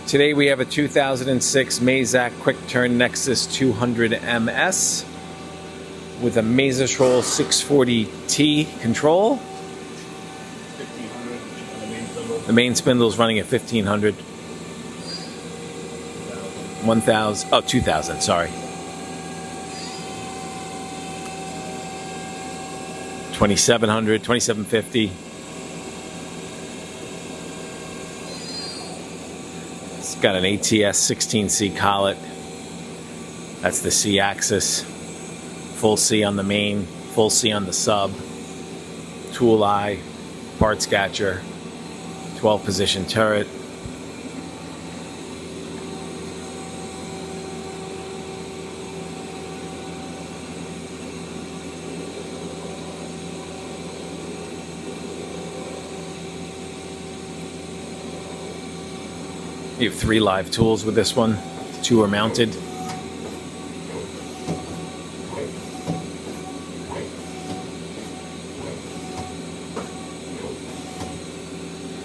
Today we have a 2006 MAZAK Quick Turn Nexus 200 MS with a MAZAK 640T control. 1500 on the main spindle. The main spindle is running at 1500. 2000, sorry. 2700, 2750. It's got an ATS 16C collet. That's the C axis. Full C on the main, full C on the sub. Tool eye, parts catcher, 12 position turret. You have 3 live tools with this one. 2 are mounted.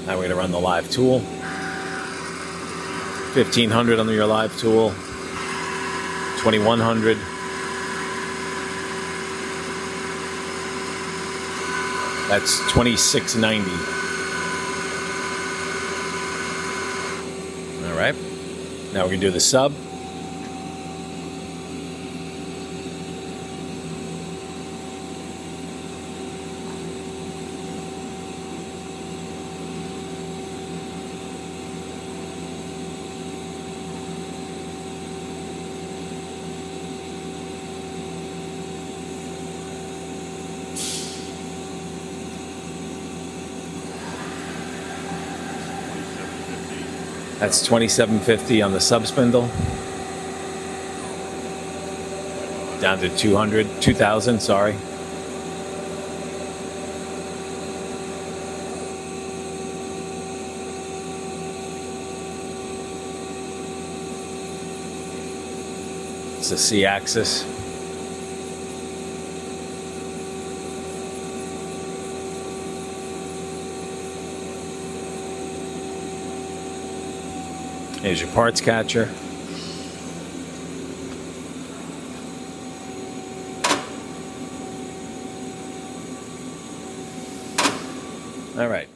Now we're going to run the live tool. 1500 on your live tool. 2100. That's 2690. All right. Now we're going to do the sub. That's 2750 on the sub spindle. Down to 2000, sorry. It's the C axis. Here's your parts catcher. All right.